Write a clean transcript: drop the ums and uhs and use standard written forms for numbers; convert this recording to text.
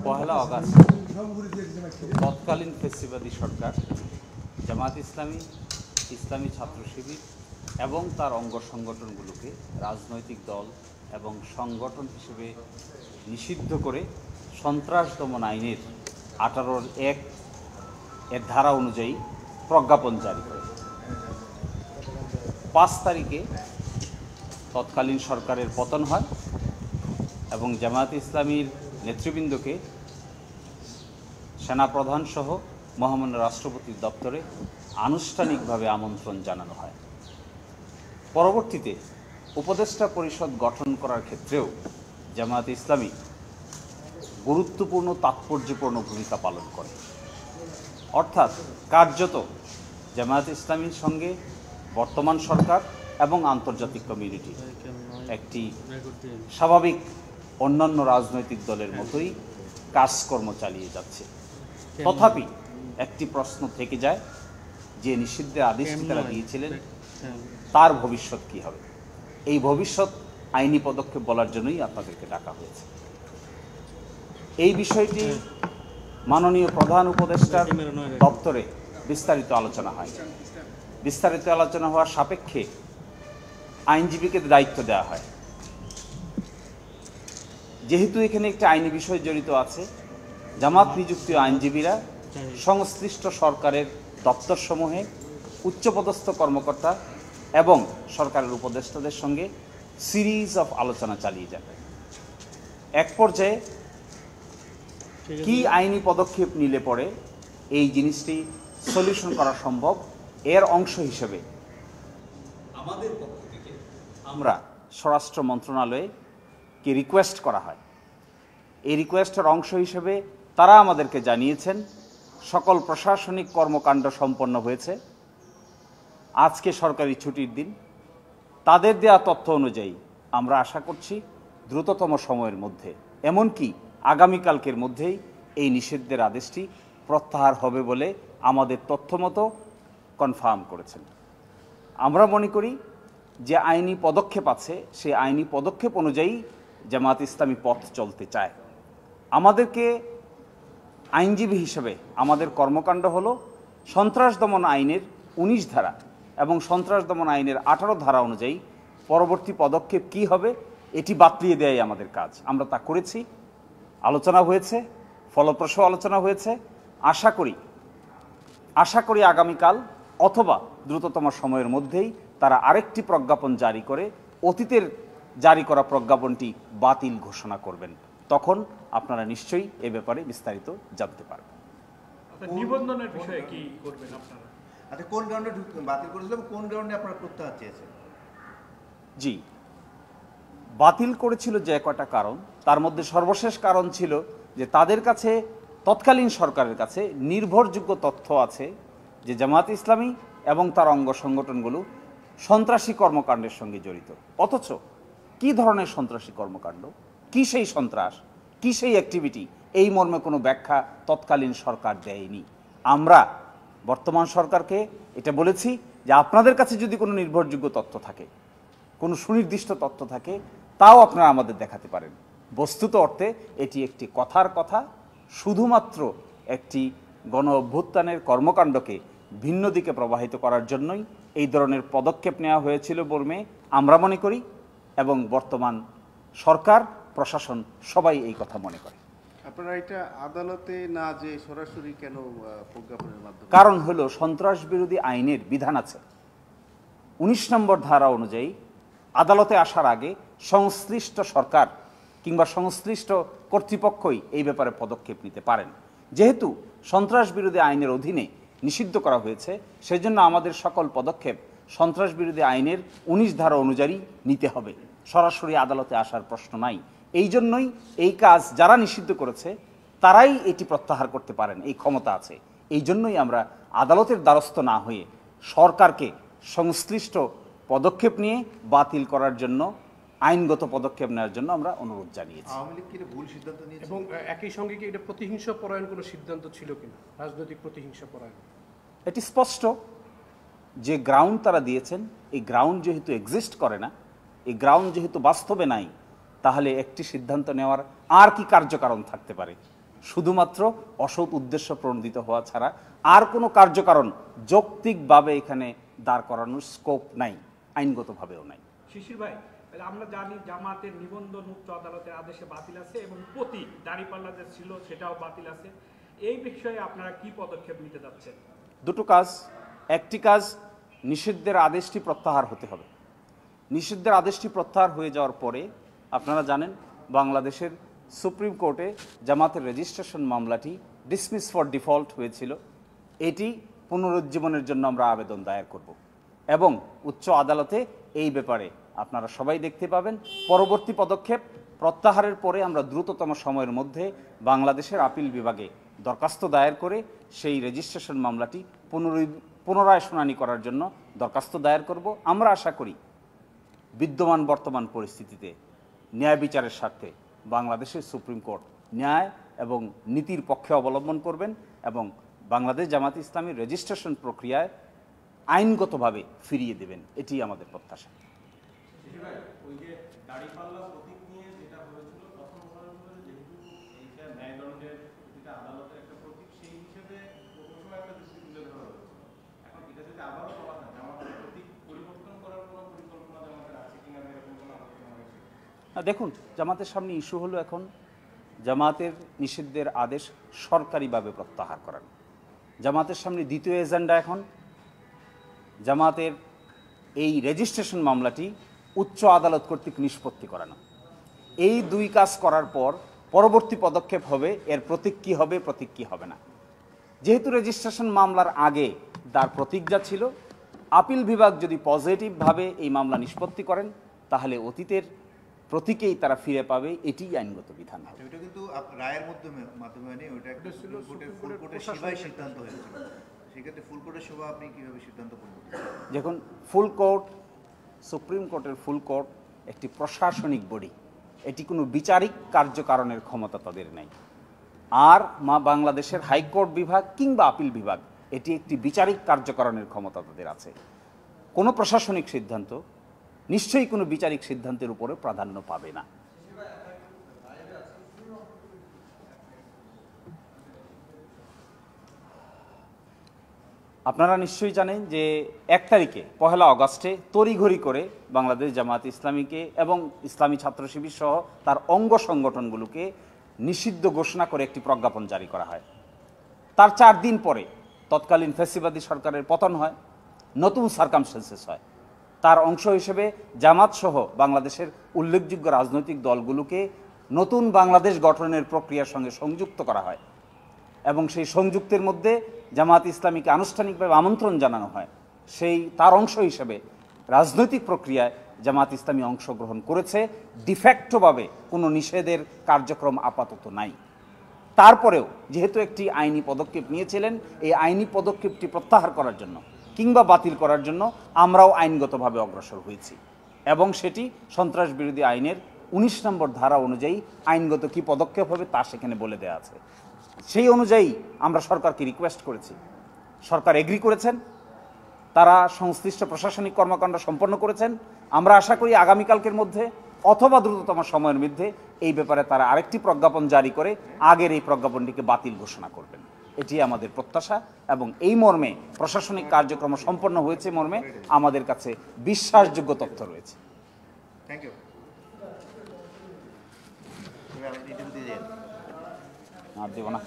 পহেলা August তৎকালীন ফেসিবাদী সরকার জামায়াত ইসলামী, ইসলামী ছাত্র শিবির এবং তার অঙ্গ সংগঠনগুলোকে রাজনৈতিক দল এবং সংগঠন হিসেবে নিষিদ্ধ করে সন্ত্রাস দমন আইনের 18(1) এর ধারা অনুযায়ী প্রজ্ঞাপন জারি করে। 5 তারিখে তৎকালীন সরকারের পতন হয় এবং জামায়াত ইসলামীর নেতৃবৃন্দকে সেনাপ্রধান সহ মহামান্য রাষ্ট্রপতির দপ্তরে আনুষ্ঠানিকভাবে আমন্ত্রণ জানানো হয়। পরবর্তীতে উপদেষ্টা পরিষদ গঠন করার ক্ষেত্রেও জামায়াত ইসলামী গুরুত্বপূর্ণ তাৎপর্যপূর্ণ ভূমিকা পালন করে। অর্থাৎ কার্যত জামায়াত ইসলামীর সঙ্গে বর্তমান সরকার এবং আন্তর্জাতিক কমিউনিটি একটি স্বাভাবিক অন্যান্য রাজনৈতিক দলের মতোই কাজকর্ম চালিয়ে যাচ্ছে। তথাপি একটি প্রশ্ন থেকে যায় যে নিষিদ্ধের আদেশটি তারা দিয়েছিলেন তার ভবিষ্যৎ কী হবে। এই ভবিষ্যৎ আইনি পদক্ষেপ বলার জন্যই আপনাদেরকে ডাকা হয়েছে। এই বিষয়টি মাননীয় প্রধান উপদেষ্টার দপ্তরে বিস্তারিত আলোচনা হয়। বিস্তারিত আলোচনা হওয়ার সাপেক্ষে আইনজীবীকে দায়িত্ব দেওয়া হয়। যেহেতু এখানে একটি আইনি বিষয় জড়িত আছে, জামাত নিযুক্ত আইনজীবীরা সংশ্লিষ্ট সরকারের দপ্তরসমূহে উচ্চপদস্থ কর্মকর্তা এবং সরকারের উপদেষ্টাদের সঙ্গে সিরিজ অফ আলোচনা চালিয়ে যাবে। এক পর্যায়ে কি আইনি পদক্ষেপ নিলে পরে এই জিনিসটি সলিউশন করা সম্ভব, এর অংশ হিসেবে আমাদের পক্ষ থেকে আমরা স্বরাষ্ট্র মন্ত্রণালয়ে কে রিকোয়েস্ট করা হয়। এই রিকোয়েস্টের অংশ হিসেবে তারা আমাদেরকে জানিয়েছেন সকল প্রশাসনিক কর্মকাণ্ড সম্পন্ন হয়েছে। আজকে সরকারি ছুটির দিন। তাদের দেয়া তথ্য অনুযায়ী আমরা আশা করছি দ্রুততম সময়ের মধ্যে, এমনকি আগামীকালকের মধ্যেই এই নিষিদ্ধের আদেশটি প্রত্যাহার হবে বলে আমাদের তথ্য মতো কনফার্ম করেছেন। আমরা মনে করি যে আইনি পদক্ষেপ আছে, সেই আইনি পদক্ষেপ অনুযায়ী জামায়াত ইসলামী পথ চলতে চায়। আমাদেরকে আইনজীবী হিসেবে আমাদের কর্মকাণ্ড হলো সন্ত্রাস দমন আইনের 19 ধারা এবং সন্ত্রাস দমন আইনের 18 ধারা অনুযায়ী পরবর্তী পদক্ষেপ কি হবে এটি বাতলিয়ে দেয়াই আমাদের কাজ। আমরা তা করেছি, আলোচনা হয়েছে, ফলপ্রসূ আলোচনা হয়েছে। আশা করি আগামীকাল অথবা দ্রুততম সময়ের মধ্যেই তারা আরেকটি প্রজ্ঞাপন জারি করে অতীতের জারি করা প্রজ্ঞাপনটি বাতিল ঘোষণা করবেন। তখন আপনারা নিশ্চয়ই এ ব্যাপারে বিস্তারিত জানতে পারবেন। নিবন্ধনের বিষয়ে কি করবেন আপনারা? আচ্ছা, কোন গ্রাউন্ডে বাতিল করেছিলেন, কোন গ্রাউন্ডে আপনারা প্রত্যাহার চেয়েছেন? জি, বাতিল করেছিল যে কয়টা কারণ, তার মধ্যে সর্বশেষ কারণ ছিল যে তাদের কাছে, তৎকালীন সরকারের কাছে নির্ভরযোগ্য তথ্য আছে যে জামায়াত ইসলামী এবং তার অঙ্গ সংগঠনগুলো সন্ত্রাসী কর্মকাণ্ডের সঙ্গে জড়িত। অথচ কি ধরনের সন্ত্রাসী কর্মকাণ্ড, কি সেই সন্ত্রাস, কি সেই অ্যাক্টিভিটি, এই মর্মে কোনো ব্যাখ্যা তৎকালীন সরকার দেয়নি। আমরা বর্তমান সরকারকে এটা বলেছি যে আপনাদের কাছে যদি কোনো নির্ভরযোগ্য তথ্য থাকে, কোনো সুনির্দিষ্ট তথ্য থাকে, তাও আপনারা আমাদের দেখাতে পারেন। বস্তুত অর্থে এটি একটি কথার কথা, শুধুমাত্র একটি গণ অভ্যুত্থানের কর্মকাণ্ডকে ভিন্ন দিকে প্রবাহিত করার জন্যই এই ধরনের পদক্ষেপ নেওয়া হয়েছিল বলে আমরা মনে করি এবং বর্তমান সরকার প্রশাসন সবাই এই কথা মনে করে। আপনারা এটা আদালতে না যে সরাসরি কেন প্রজ্ঞাপনের মাধ্যমে? কারণ হলো সন্ত্রাস বিরোধী আইনের বিধান আছে 19 নম্বর ধারা অনুযায়ী আদালতে আসার আগে সংশ্লিষ্ট সরকার কিংবা সংশ্লিষ্ট কর্তৃপক্ষই এই ব্যাপারে পদক্ষেপ নিতে পারেন। যেহেতু সন্ত্রাস বিরোধী আইনের অধীনে নিষিদ্ধ করা হয়েছে, সেজন্য আমাদের সকল পদক্ষেপ সন্ত্রাস বিরোধী আইনের 19 ধারা অনুযায়ী নিতে হবে। সরাসরি আদালতে আসার প্রশ্ন নাই। এই জন্যই এই কাজ যারা নিষিদ্ধ করেছে তারাই এটি প্রত্যাহার করতে পারেন, এই ক্ষমতা আছে। এই জন্যই আমরা আদালতের দ্বারস্থ না হয়ে সরকারকে সংশ্লিষ্ট পদক্ষেপ নিয়ে বাতিল করার জন্য, আইনগত পদক্ষেপ নেওয়ার জন্য আমরা অনুরোধ জানিয়েছি। আওয়ামী লীগ কি ভুল সিদ্ধান্ত নিয়েছে? এবং একই সঙ্গে কি এটা প্রতিহিংসা পরায়ণ কোনো সিদ্ধান্ত ছিল কিনা, রাজনৈতিক প্রতিহিংসা পরায়ণ? এটি স্পষ্ট যে গ্রাউন্ড তারা দিয়েছেন, এই গ্রাউন্ড যেহেতু এক্সিস্ট করে না, এই গ্রাউন্ড যেহেতু বাস্তবে নাই, তাহলে একটি সিদ্ধান্ত নেওয়ার আর কি কার্যকারণ থাকতে পারে? শুধুমাত্র অসৎ উদ্দেশ্য প্রণোদিত হওয়া ছাড়া আর কোনো কার্যকারণ যৌক্তিকভাবে এখানে দাঁড় করানোর স্কোপ নাই, আইনগতভাবেও নাই। শিশির ভাই, আমরা জানি জামাতের নিবন্ধন উচ্চ আদালতের আদেশে বাতিল আছে এবং প্রতীক দাঁড়িপাল্লা যে ছিল সেটাও বাতিল আছে। এই বিষয়ে আপনারা কি পদক্ষেপ নিতে যাচ্ছেন? দুটো কাজ। একটি কাজ, নিষিদ্ধের আদেশটি প্রত্যাহার হতে হবে। নিষিদ্ধের আদেশটি প্রত্যাহার হয়ে যাওয়ার পরে আপনারা জানেন বাংলাদেশের সুপ্রিম কোর্টে জামাতের রেজিস্ট্রেশন মামলাটি ডিসমিস ফর ডিফল্ট হয়েছিল। এটি পুনরুজ্জীবনের জন্য আমরা আবেদন দায়ের করব এবং উচ্চ আদালতে এই ব্যাপারে আপনারা সবাই দেখতে পাবেন। পরবর্তী পদক্ষেপ, প্রত্যাহারের পরে আমরা দ্রুততম সময়ের মধ্যে বাংলাদেশের আপিল বিভাগে দরখাস্ত দায়ের করে সেই রেজিস্ট্রেশন মামলাটি পুনরায় শুনানি করার জন্য দরখাস্ত দায়ের করব। আমরা আশা করি বিদ্যমান বর্তমান পরিস্থিতিতে ন্যায় বিচারের স্বার্থে বাংলাদেশের সুপ্রিম কোর্ট ন্যায় এবং নীতির পক্ষে অবলম্বন করবেন এবং বাংলাদেশ জামাত ইসলামীর রেজিস্ট্রেশন প্রক্রিয়ায় আইনগতভাবে ফিরিয়ে দেবেন, এটি আমাদের প্রত্যাশা। ওই যে দাঁড়িপাল্লা প্রতীক নিয়ে যেটা হয়েছিল তখন বলা হয়েছিল যেহেতু এইটা ন্যায়দণ্ডের যেটা আদালতের একটা প্রতীক সেই হিসেবে প্রথম সময় একটা যুক্তি তুলে ধরা হয়েছিল। এখন এটা যদি আবারও বলা হয় জামাতের প্রতীক পরিবর্তন করার কোনো পরিকল্পনা জামাতের আছে কিনা এরকম কোনো আলোচনা হয়েছে? দেখুন, জামাতের সামনে ইস্যু হলো এখন জামাতের নিষিদ্ধের আদেশ সরকারিভাবে প্রত্যাহার করানো। জামাতের সামনে দ্বিতীয় এজেন্ডা এখন জামাতের এই রেজিস্ট্রেশন মামলাটি উচ্চ আদালত কর্তৃক নিষ্পত্তি করানো। এই দুই কাজ করার পর পরবর্তী পদক্ষেপ হবে এর প্রতীক কী হবে, প্রতীক কী হবে না। যেহেতু রেজিস্ট্রেশন মামলার আগে তার প্রতীক যা ছিল, আপিল বিভাগ যদি পজিটিভভাবে এই মামলা নিষ্পত্তি করেন তাহলে অতীতের প্রতীকেই তারা ফিরে পাবে, এটিই আইনগত বিধান হবে। ওইটা কিন্তু রায়ের মাধ্যমে নেই, ওইটা একটা ফুল কোর্টের সেবায় সিদ্ধান্ত হয়েছিল। সেক্ষেত্রে ফুল কোর্টের সেবা আপনি কীভাবে সিদ্ধান্ত করবেন? দেখুন, ফুল কোর্ট, সুপ্রিম কোর্টের ফুল কোর্ট একটি প্রশাসনিক বডি, এটি কোনো বিচারিক কার্যকারণের ক্ষমতা তাদের নেই। আর বাংলাদেশের হাইকোর্ট বিভাগ কিংবা আপিল বিভাগ এটি একটি বিচারিক কার্যকারণের ক্ষমতা তাদের আছে। কোনো প্রশাসনিক সিদ্ধান্ত নিশ্চয়ই কোনো বিচারিক সিদ্ধান্তের উপরে প্রাধান্য পাবে না। আপনারা নিশ্চয়ই জানেন যে 1 তারিখে 1 আগস্টে তড়িঘড়ি করে বাংলাদেশ জামাত ইসলামীকে এবং ইসলামী ছাত্র শিবির সহ তার অঙ্গ সংগঠনগুলোকে নিষিদ্ধ ঘোষণা করে একটি প্রজ্ঞাপন জারি করা হয়। তার 4 দিন পরে তৎকালীন ফ্যাসিবাদী সরকারের পতন হয়, নতুন সার্কামস্টেন্সেস হয়। তার অংশ হিসেবে জামাত সহ বাংলাদেশের উল্লেখযোগ্য রাজনৈতিক দলগুলোকে নতুন বাংলাদেশ গঠনের প্রক্রিয়ার সঙ্গে সংযুক্ত করা হয় এবং সেই সংযুক্তের মধ্যে জামাত ইসলামীকে আনুষ্ঠানিকভাবে আমন্ত্রণ জানানো হয়। তার অংশ হিসেবে রাজনৈতিক প্রক্রিয়ায় জামাত ইসলামী অংশগ্রহণ করেছে। ডিফ্যাক্টোভাবে কোনো নিষেধের কার্যক্রম আপাতত নাই। তারপরেও যেহেতু একটি আইনি পদক্ষেপ নিয়েছিলেন, এই আইনি পদক্ষেপটি প্রত্যাহার করার জন্য কিংবা বাতিল করার জন্য আমরাও আইনগতভাবে অগ্রসর হয়েছি এবং সেটি সন্ত্রাস বিরোধী আইনের 19 নম্বর ধারা অনুযায়ী আইনগত কী পদক্ষেপ হবে তা সেখানে বলে দেওয়া আছে। সেই অনুযায়ী আমরা সরকারকে রিকোয়েস্ট করেছি, সরকার এগ্রি করেছেন, তারা সংশ্লিষ্ট প্রশাসনিক কর্মকাণ্ড সম্পন্ন করেছেন। আমরা আশা করি আগামীকালকের মধ্যে অথবা দ্রুততম সময়ের মধ্যে এই ব্যাপারে তারা আরেকটি প্রজ্ঞাপন জারি করে আগের এই প্রজ্ঞাপনটিকে বাতিল ঘোষণা করবেন, এটি আমাদের প্রত্যাশা। এবং এই মর্মে প্রশাসনিক কার্যক্রম সম্পন্ন হয়েছে মর্মে আমাদের কাছে বিশ্বাসযোগ্য তথ্য রয়েছে। Thank you. আর দেব না।